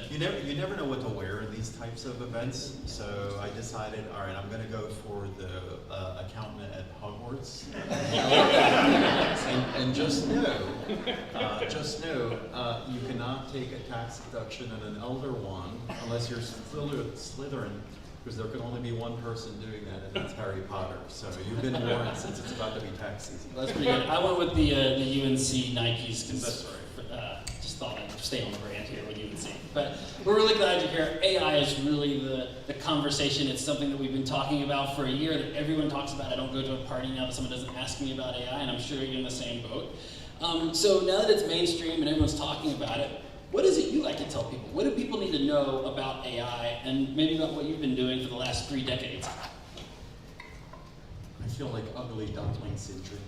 You never know what to wear in these types of events, so I decided, all right, I'm going to go for the accountant at Hogwarts. and just know, you cannot take a tax deduction and an elder wand unless you're Slytherin, because there can only be one person doing that, and that's Harry Potter. So you've been warned since it's about to be tax season. That's pretty good. I went with the UNC Nikes because just thought I'd stay on the brand here with UNC. But we're really glad you're here. AI is really the conversation. It's something that we've been talking about for a year, that everyone talks about. I don't go to a party now that someone doesn't ask me about AI, and I'm sure you're in the same boat. So now that it's mainstream and everyone's talking about it, what is it you like to tell people? What do people need to know about AI, and maybe about what you've been doing for the last 3 decades? I feel like ugly duckling syndrome.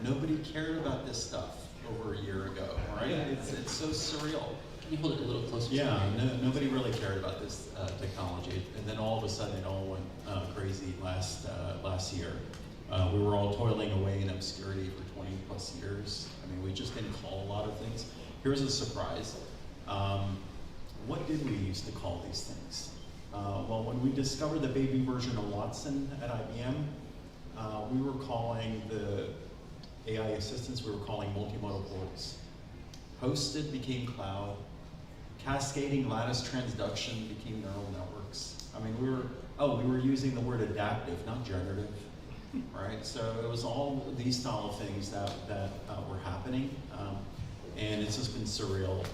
Nobody cared about this stuff over a year ago, right? It's so surreal. Can you hold it a little closer? Yeah, nobody really cared about this technology, and then all of a sudden it all went crazy last year. We were all toiling away in obscurity for 20 plus years. I mean, we just didn't call a lot of things. Here's a surprise. What did we used to call these things? Well, when we discovered the baby version of Watson at IBM, we were calling the AI assistants, we were calling multimodal boards. Hosted became cloud. Cascading lattice transduction became neural networks. I mean, we were using the word adaptive, not generative, right? So it was all these style of things that were happening. And it's just been surreal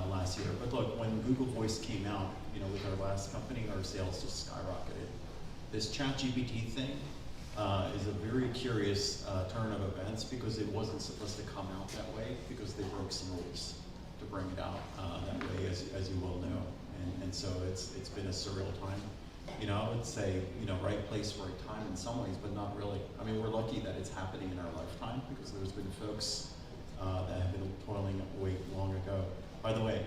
last year. But look, when Google Voice came out, with our last company, our sales just skyrocketed. This ChatGPT thing is a very curious turn of events, because it wasn't supposed to come out that way, because they broke some rules to bring it out that way, as you well know. And so it's been a surreal time. I would say, right place, right time in some ways, but not really. I mean, we're lucky that it's happening in our lifetime, because there's been folks that have been toiling away long ago. By the way,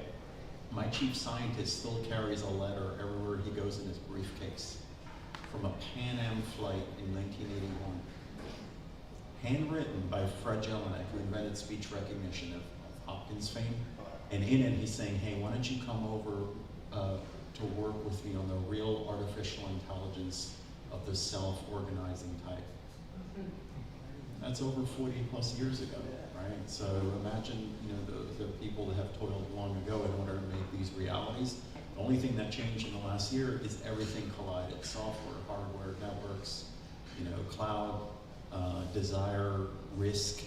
my chief scientist still carries a letter everywhere he goes in his briefcase from a Pan Am flight in 1981, handwritten by Fred Jelinek, who invented speech recognition of Hopkins fame. And in it, he's saying, hey, why don't you come over to work with me on the real artificial intelligence of the self-organizing type. That's over 40 plus years ago, right? So imagine, the people that have toiled long ago in order to make these realities. The only thing that changed in the last year is everything collided: software, hardware, networks, cloud, desire, risk,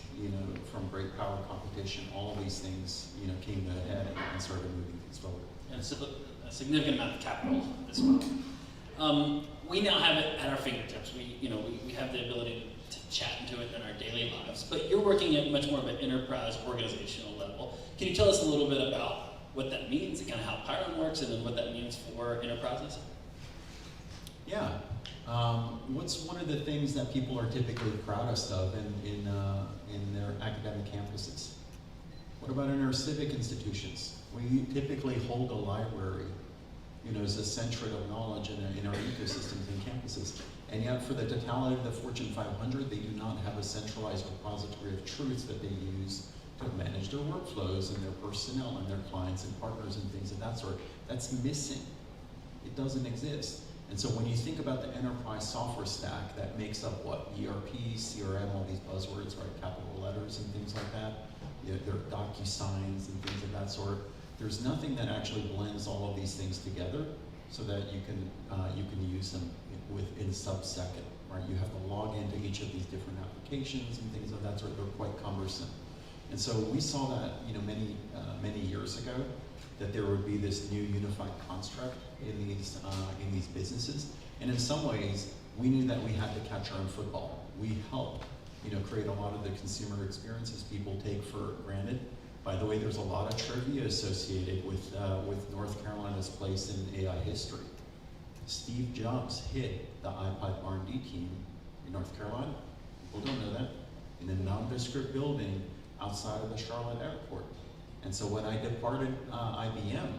from great power competition. All of these things, came to a head and started moving things forward. And it's a significant amount of capital as well. We now have it at our fingertips. We have the ability to chat into it in our daily lives, but you're working at much more of an enterprise organizational level. Can you tell us a little bit about what that means, and kind of how Pryon works, and then what that means for enterprises? Yeah. What's one of the things that people are typically proudest of in their academic campuses? What about in our civic institutions? We typically hold a library, as a center of knowledge in our ecosystems and campuses. And yet, for the totality of the Fortune 500, they do not have a centralized repository of truths that they use to manage their workflows and their personnel and their clients and partners and things of that sort. That's missing. It doesn't exist. And so when you think about the enterprise software stack that makes up what? ERP, CRM, all these buzzwords, right? Capital letters and things like that. There are DocuSigns and things of that sort. There's nothing that actually blends all of these things together so that you can use them within sub-second, right? You have to log into each of these different applications and things of that sort. They're quite cumbersome. And so we saw that, many years ago, that there would be this new unified construct in these businesses. And in some ways, we knew that we had to catch our own football. We helped, create a lot of the consumer experiences people take for granted. By the way, there's a lot of trivia associated with North Carolina's place in AI history. Steve Jobs hid the iPod R&D team in North Carolina. People don't know that. In a nondescript building outside of the Charlotte airport. And so when I departed IBM,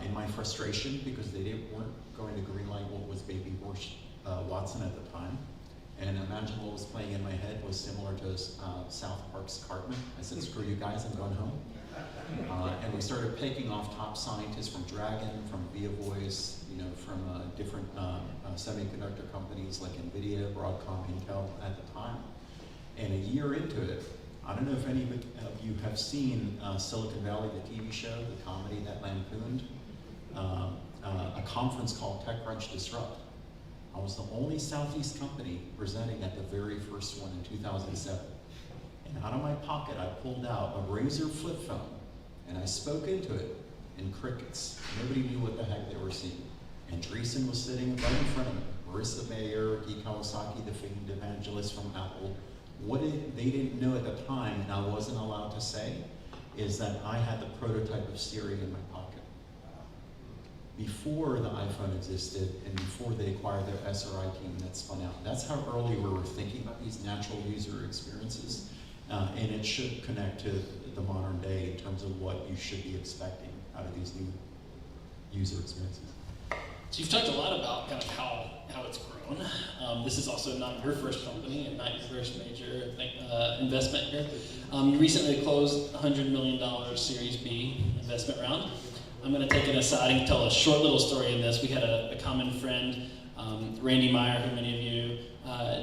in my frustration, because they weren't going to greenlight what was baby Watson at the time, and imagine what was playing in my head was similar to South Park's Cartman. I said, screw you guys, I'm going home. And we started picking off top scientists from Dragon, from ViaVoice, from different semiconductor companies like NVIDIA, Broadcom, Intel at the time. And a year into it, I don't know if any of you have seen Silicon Valley, the TV show, the comedy that lampooned, a conference called TechCrunch Disrupt. I was the only Southeast company presenting at the very first one in 2007. And out of my pocket, I pulled out a Razor flip phone, and I spoke into it in crickets. Nobody knew what the heck they were seeing. And Andreessen was sitting right in front of me. Marissa Mayer, Guy Kawasaki, the famed evangelist from Apple. What they didn't know at the time, and I wasn't allowed to say, is that I had the prototype of Siri in my pocket. Before the iPhone existed, and before they acquired their SRI team that spun out. That's how early we were thinking about these natural user experiences, and it should connect to the modern day in terms of what you should be expecting out of these new user experiences. So you've talked a lot about kind of how it's grown. This is also not your first company and not your first major investment here. You recently closed a $100 million Series B investment round. I'm going to take an aside and tell a short little story in this. We had a common friend, Randy Meyer, who many of you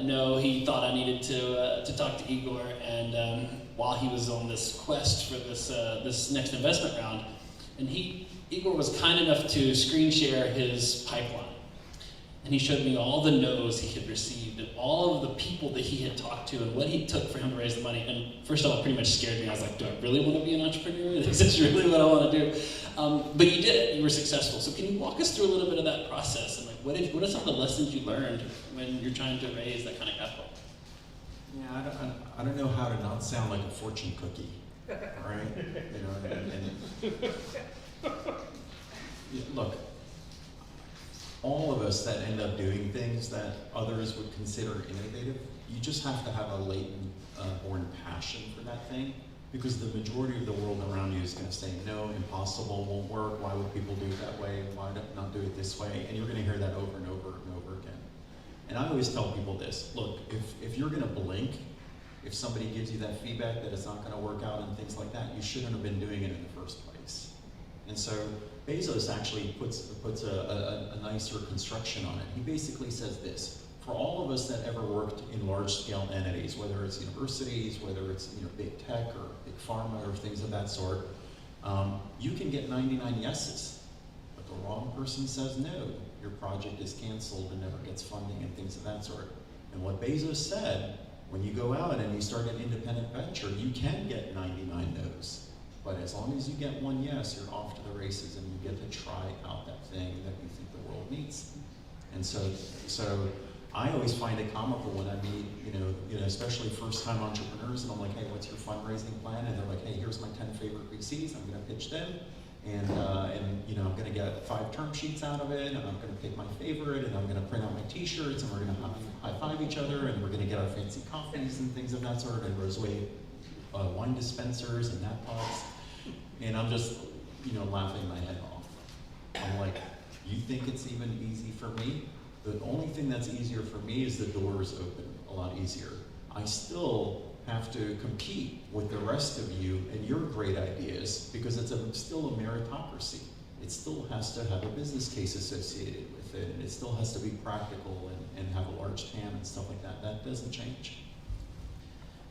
know. He thought I needed to talk to Igor, and while he was on this quest for this next investment round, and Igor was kind enough to screen share his pipeline. And he showed me all the no's he had received and all of the people that he had talked to and what he took for him to raise the money. And first of all, it pretty much scared me. I was like, do I really want to be an entrepreneur? Is this really what I want to do? But you did it. You were successful. So can you walk us through a little bit of that process? And like, what are some of the lessons you learned when you're trying to raise that kind of capital? Yeah, I don't know how to not sound like a fortune cookie, right? Look, all of us that end up doing things that others would consider innovative, you just have to have a latent born passion for that thing, because the majority of the world around you is going to say, no, impossible, won't work, why would people do it that way, why not do it this way, and you're going to hear that over and over and over again. And I always tell people this, look, if you're going to blink, if somebody gives you that feedback that it's not going to work out and things like that, you shouldn't have been doing it in the first place. And so Bezos actually puts a nicer construction on it. He basically says this: for all of us that ever worked in large-scale entities, whether it's universities, whether it's big tech or big pharma or things of that sort, you can get 99 yeses, but the wrong person says no. Your project is canceled and never gets funding and things of that sort. And what Bezos said, when you go out and you start an independent venture, you can get 99 no's. But as long as you get one yes, you're off to the races and you get to try out that thing that you think the world needs. And so I always find it comical when I meet, especially first-time entrepreneurs, and I'm like, hey, what's your fundraising plan? And they're like, hey, here's my 10 favorite VCs. I'm going to pitch them, and I'm going to get 5 term sheets out of it, and I'm going to pick my favorite, and I'm going to print out my T-shirts, and we're going to high-five each other, and we're going to get our fancy coffees and things of that sort, and Roseway wine dispensers and nap pods. And I'm just, laughing my head off. I'm like, you think it's even easy for me? The only thing that's easier for me is the doors open a lot easier. I still have to compete with the rest of you and your great ideas because it's still a meritocracy. It still has to have a business case associated with it, and it still has to be practical and have a large TAM and stuff like that. That doesn't change.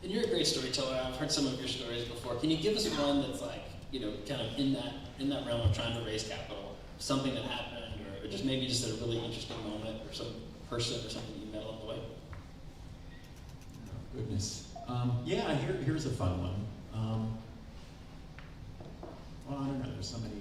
And you're a great storyteller. I've heard some of your stories before. Can you give us one that's like, kind of in that realm of trying to raise capital, something that happened, or just maybe just a really interesting moment, or some person or something you met along the way? Oh, goodness. Here's a fun one. Well, I don't know. There's so many.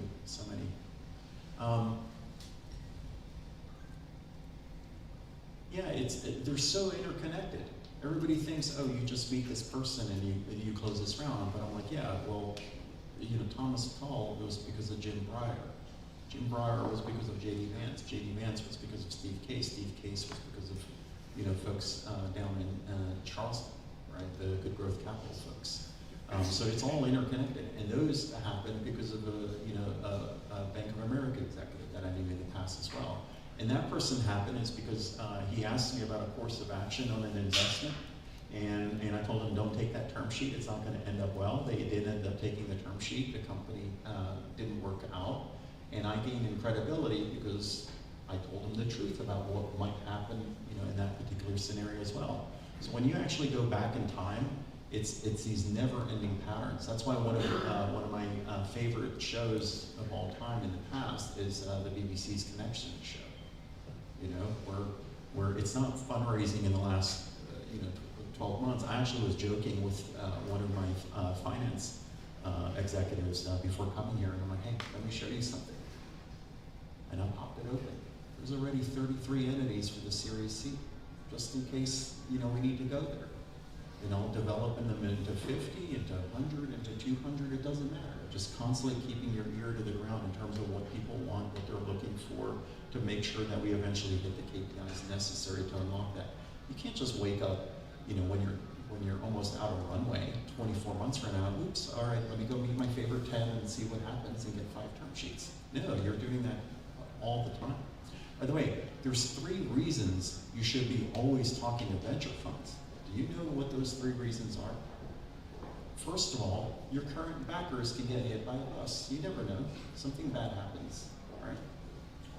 They're so interconnected. Everybody thinks, oh, you just meet this person and you close this round. But I'm like, yeah, well, Thomas Tull was because of Jim Breyer. Jim Breyer was because of J.D. Vance. J.D. Vance was because of Steve Case. Steve Case was because of, folks down in Charleston, right? The Good Growth Capital folks. So it's all interconnected, and those happen because of a Bank of America executive that I knew in the past as well. And that person happened is because he asked me about a course of action on an investment, And I told them, don't take that term sheet, it's not gonna end up well. They did end up taking the term sheet, the company didn't work out. And I gained in credibility because I told them the truth about what might happen, in that particular scenario as well. So when you actually go back in time, it's these never-ending patterns. That's why one of my favorite shows of all time in the past is the BBC's Connection show. Where it's not fundraising in the last 12 months. I actually was joking with one of my finance executives before coming here, and I'm like, hey, let me show you something. And I popped it open. There's already 33 entities for the Series C, just in case we need to go there. Developing them into 50, into 100, into 200, it doesn't matter. Just constantly keeping your ear to the ground in terms of what people want, what they're looking for, to make sure that we eventually hit the KPIs necessary to unlock that. You can't just wake up, when you're almost out of runway, 24 months from now, oops, all right, let me go meet my favorite 10 and see what happens and get 5 term sheets. No, you're doing that all the time. By the way, there's 3 reasons you should be always talking to venture funds. Do you know what those 3 reasons are? First of all, your current backers can get hit by a bus. You never know. Something bad happens. All right?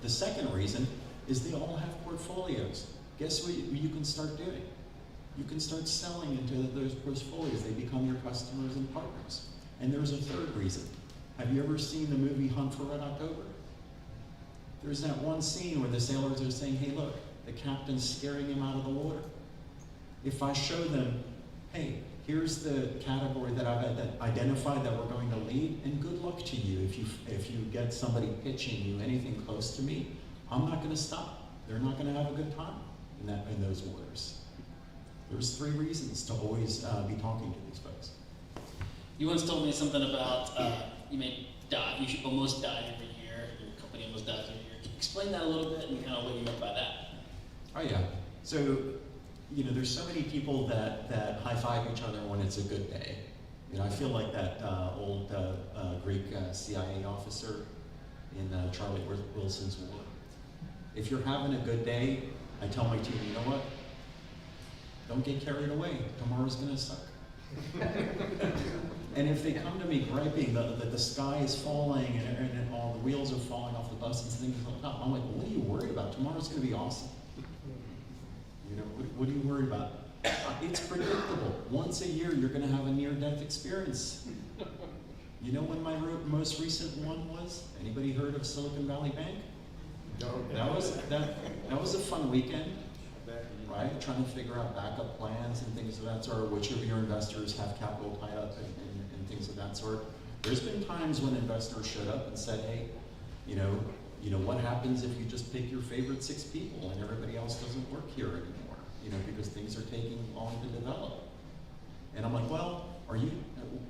The second reason is they all have portfolios. Guess what you can start doing? You can start selling into those portfolios. They become your customers and partners. And there's a third reason. Have you ever seen the movie Hunt for Red October? There's that one scene where the sailors are saying, hey, look, the captain's scaring him out of the water. If I show them, hey, here's the category that I've identified that we're going to lead, and good luck to you if you get somebody pitching you anything close to me, I'm not going to stop. They're not going to have a good time in those waters. There's 3 reasons to always be talking to these folks. You once told me something about you may die. You should almost die every year. Your company almost dies every year. Can you explain that a little bit and kind of what you meant by that? Oh yeah. So there's so many people that high-five each other when it's a good day. I feel like that old Greek CIA officer in Charlie Wilson's War. If you're having a good day, I tell my team, you know what? Don't get carried away. Tomorrow's going to suck. And if they come to me griping that the sky is falling and all the wheels are falling off the bus and things like that, I'm like, what are you worried about? Tomorrow's going to be awesome. What are you worried about? It's predictable. Once a year, you're going to have a near-death experience. You know when my most recent one was? Anybody heard of Silicon Valley Bank? No. That was a fun weekend, right? Trying to figure out backup plans and things of that sort. Which of your investors have capital tied up and things of that sort. There's been times when investors showed up and said, hey, what happens if you just pick your favorite 6 people and everybody else doesn't work here anymore? Because things are taking long to develop. And I'm like, well, are you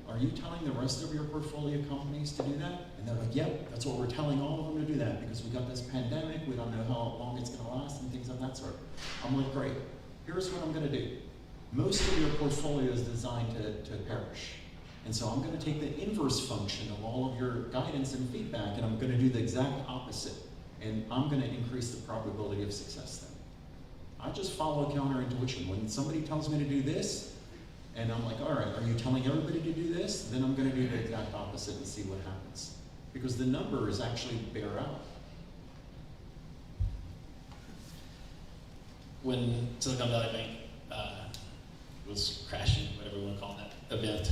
telling the rest of your portfolio companies to do that? And they're like, yep, that's what we're telling all of them to do that because we got this pandemic, we don't know how long it's gonna last and things of that sort. I'm like, great, here's what I'm gonna do. Most of your portfolio is designed to perish. And so I'm gonna take the inverse function of all of your guidance and feedback and I'm gonna do the exact opposite. And I'm gonna increase the probability of success then. I just follow counterintuition. When somebody tells me to do this, and I'm like, all right, are you telling everybody to do this? Then I'm going to do the exact opposite and see what happens. Because the numbers actually bear out. When Silicon Valley Bank was crashing, whatever you want to call that event,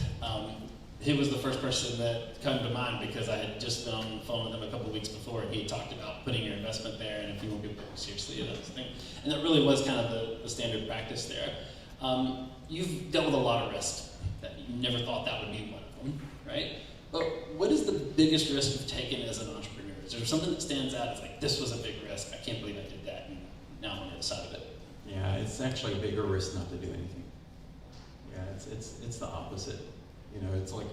he was the first person that came to mind because I had just been on the phone with him a couple of weeks before and he had talked about putting your investment there and if you won't get very seriously, that thing. And that really was kind of the standard practice there. You've dealt with a lot of risk that you never thought that would be one of them, right? But what is the biggest risk you've taken as an entrepreneur? Is there something that stands out as like, this was a big risk, I can't believe I did that, and now I'm on the other side of it? Yeah, it's actually a bigger risk not to do anything. Yeah, it's the opposite. It's like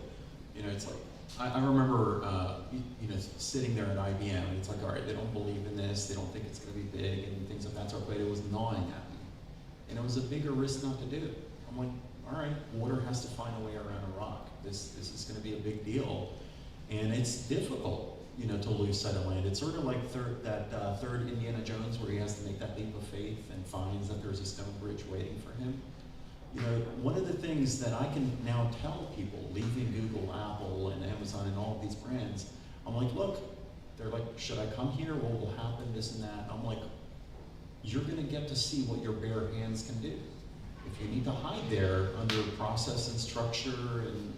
I remember sitting there at IBM and it's like, all right, they don't believe in this, they don't think it's going to be big and things of that sort, but it was gnawing at me. And it was a bigger risk not to do. I'm like, all right, water has to find a way around a rock. This is going to be a big deal. And it's difficult, to lose sight of land. It's sort of like third Indiana Jones where he has to make that leap of faith and finds that there's a stone bridge waiting for him. One of the things that I can now tell people leaving Google, Apple, and Amazon and all of these brands, I'm like, look, they're like, should I come here? What will happen? This and that. I'm like, you're going to get to see what your bare hands can do. If you need to hide there under process and structure and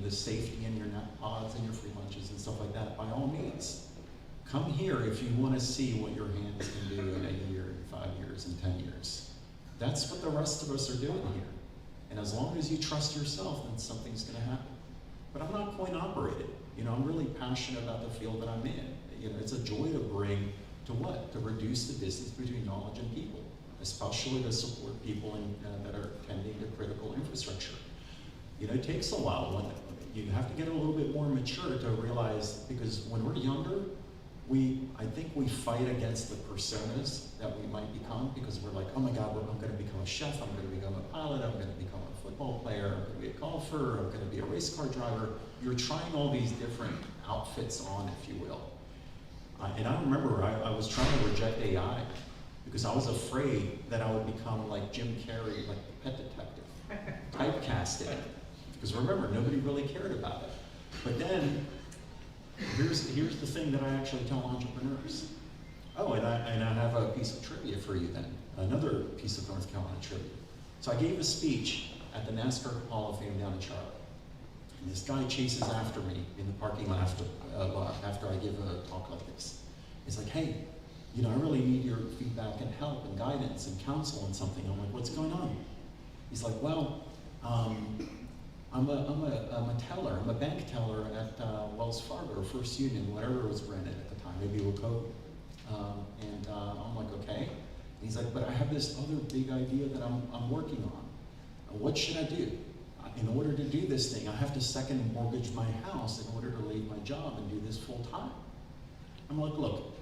the safety in your nap pods and your free lunches and stuff like that, by all means, come here if you want to see what your hands can do in a year, 5 years, and 10 years. That's what the rest of us are doing here. And as long as you trust yourself, then something's going to happen. But I'm not coin operated. I'm really passionate about the field that I'm in. It's a joy to bring to what? To reduce the distance between knowledge and people, especially to support people that are tending to critical infrastructure. It takes a while. You have to get a little bit more mature to realize, because when we're younger, I think we fight against the personas that we might become, because we're like, oh my God, I'm going to become a chef, I'm going to become a pilot, I'm going to become a football player, I'm going to be a golfer, I'm going to be a race car driver. You're trying all these different outfits on, if you will. And I remember I was trying to reject AI because I was afraid that I would become like Jim Carrey, like the Pet Detective, typecasted. Because remember, nobody really cared about it. But then, here's the thing that I actually tell entrepreneurs. Oh, and I have a piece of trivia for you then. Another piece of North Carolina trivia. So I gave a speech at the NASCAR Hall of Fame down in Charlotte. And this guy chases after me in the parking lot after I give a talk like this. He's like, hey, I really need your feedback and help and guidance and counsel and something. I'm like, what's going on? He's like, well, I'm a teller. I'm a bank teller at Wells Fargo, First Union, whatever was rented at the time, maybe Wachovia. And I'm like, okay. And he's like, but I have this other big idea that I'm working on. What should I do? In order to do this thing, I have to second mortgage my house in order to leave my job and do this full time. I'm like, look,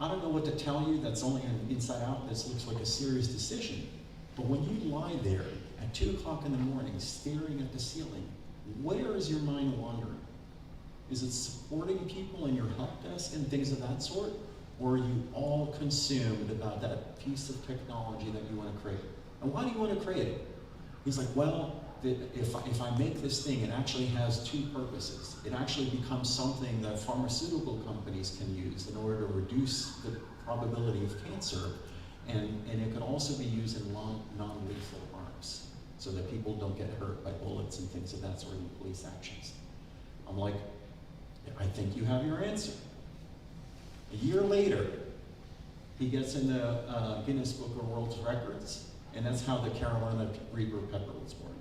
I don't know what to tell you. That's only an inside out. This looks like a serious decision. But when you lie there at 2 o'clock in the morning, staring at the ceiling, where is your mind wandering? Is it supporting people in your help desk and things of that sort? Or are you all consumed about that piece of technology that you want to create? And why do you want to create it? He's like, well, if I make this thing, it actually has 2 purposes. It actually becomes something that pharmaceutical companies can use in order to reduce the probability of cancer. And it can also be used in non-lethal arms, so that people don't get hurt by bullets and things of that sort in police actions. I'm like, I think you have your answer. A year later, he gets in the Guinness Book of World Records, and that's how the Carolina Reaper pepper was born.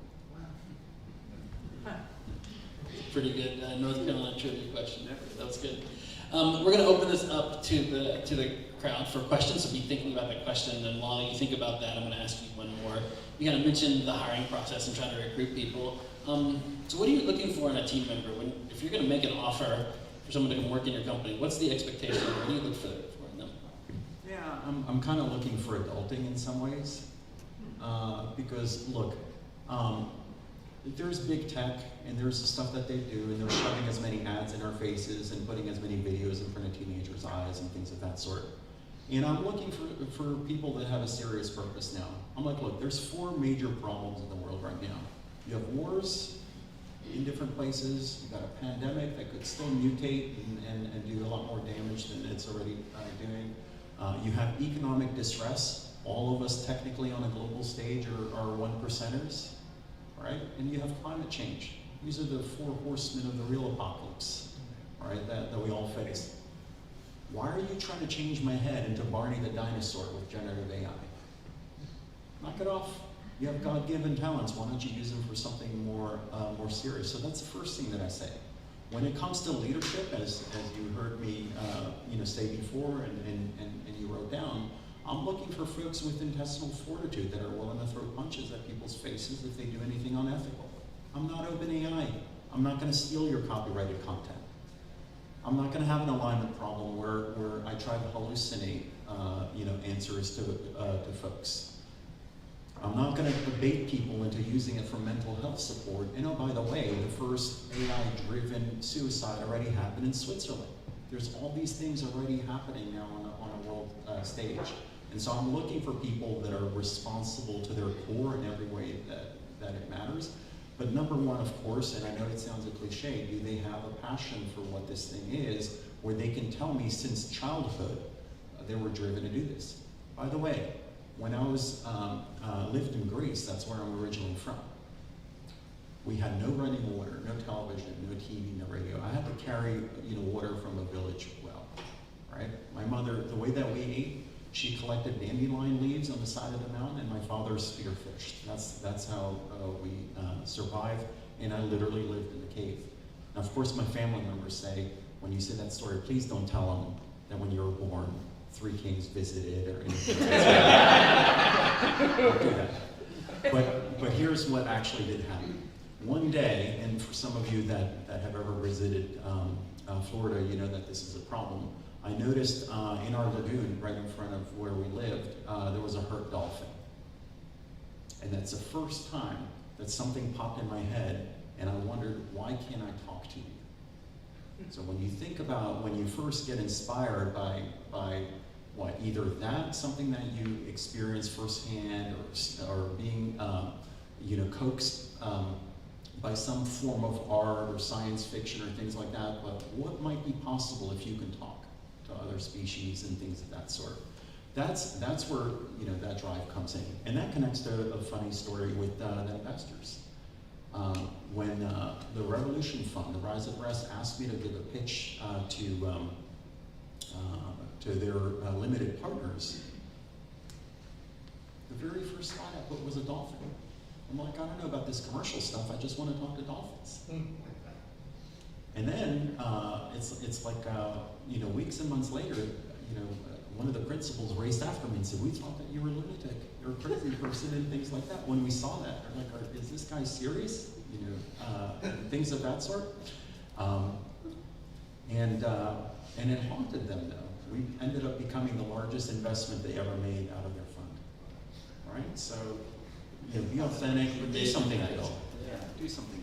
Pretty good North Carolina trivia question there. That was good. We're going to open this up to the crowd for questions, so be thinking about that question. And while you think about that, I'm going to ask you one more. You kind of mentioned the hiring process and trying to recruit people. So what are you looking for in a team member? If you're going to make an offer for someone to come work in your company, what's the expectation? What do you look for in them? Yeah, I'm kind of looking for adulting in some ways. Because look, there's big tech and there's the stuff that they do, and they're shoving as many ads in our faces and putting as many videos in front of teenagers' eyes and things of that sort. And I'm looking for people that have a serious purpose now. I'm like, look, there's 4 major problems in the world right now. You have wars in different places, you've got a pandemic that could still mutate and do a lot more damage than it's already doing. You have economic distress. All of us technically on a global stage are 1%ers. Right? And you have climate change. These are the 4 horsemen of the real apocalypse, right, that we all face. Why are you trying to change my head into Barney the dinosaur with generative AI? Knock it off. You have God-given talents. Why don't you use them for something more serious? So that's the first thing that I say. When it comes to leadership, as you heard me say before and you wrote down, I'm looking for folks with intestinal fortitude that are willing to throw punches at people's faces if they do anything unethical. I'm not OpenAI. I'm not going to steal your copyrighted content. I'm not going to have an alignment problem where I try to hallucinate answers to folks. I'm not going to debate people into using it for mental health support. And oh, by the way, the first AI-driven suicide already happened in Switzerland. There's all these things already happening now on a world stage. And so I'm looking for people that are responsible to their core in every way that that it matters. But number one, of course, and I know it sounds a cliche, do they have a passion for what this thing is, where they can tell me since childhood they were driven to do this? By the way, when I was lived in Greece, that's where I'm originally from. We had no running water, no television, no TV, no radio. I had to carry, water from a village well, right? My mother, the way that we ate, she collected dandelion leaves on the side of the mountain, and my father spearfished. That's how we survived, and I literally lived in a cave. Now, of course, my family members say, when you say that story, please don't tell them that when you were born, 3 kings visited or anything. Don't do that. But here's what actually did happen. One day, and for some of you that have ever visited Florida, you know that this is a problem. I noticed in our lagoon, right in front of where we lived, there was a hurt dolphin. And that's the first time that something popped in my head, and I wondered, why can't I talk to you? So when you think about, when you first get inspired by what, either that, something that you experience firsthand, or being coaxed by some form of art or science fiction or things like that, but what might be possible if you can talk to other species and things of that sort? That's where that drive comes in, and that connects to a funny story with the investors. When the Revolution Fund, the Rise of Rest, asked me to give a pitch to their limited partners, the very first slide I put was a dolphin. I'm like, I don't know about this commercial stuff, I just want to talk to dolphins. And then it's like, weeks and months later, one of the principals raced after me and said, we thought that you were a lunatic, you're a crazy person, and things like that. When we saw that, they're like, is this guy serious? Things of that sort. And it haunted them, though. We ended up becoming the largest investment they ever made out of their fund. Right? So, be authentic, do something real. Yeah, do something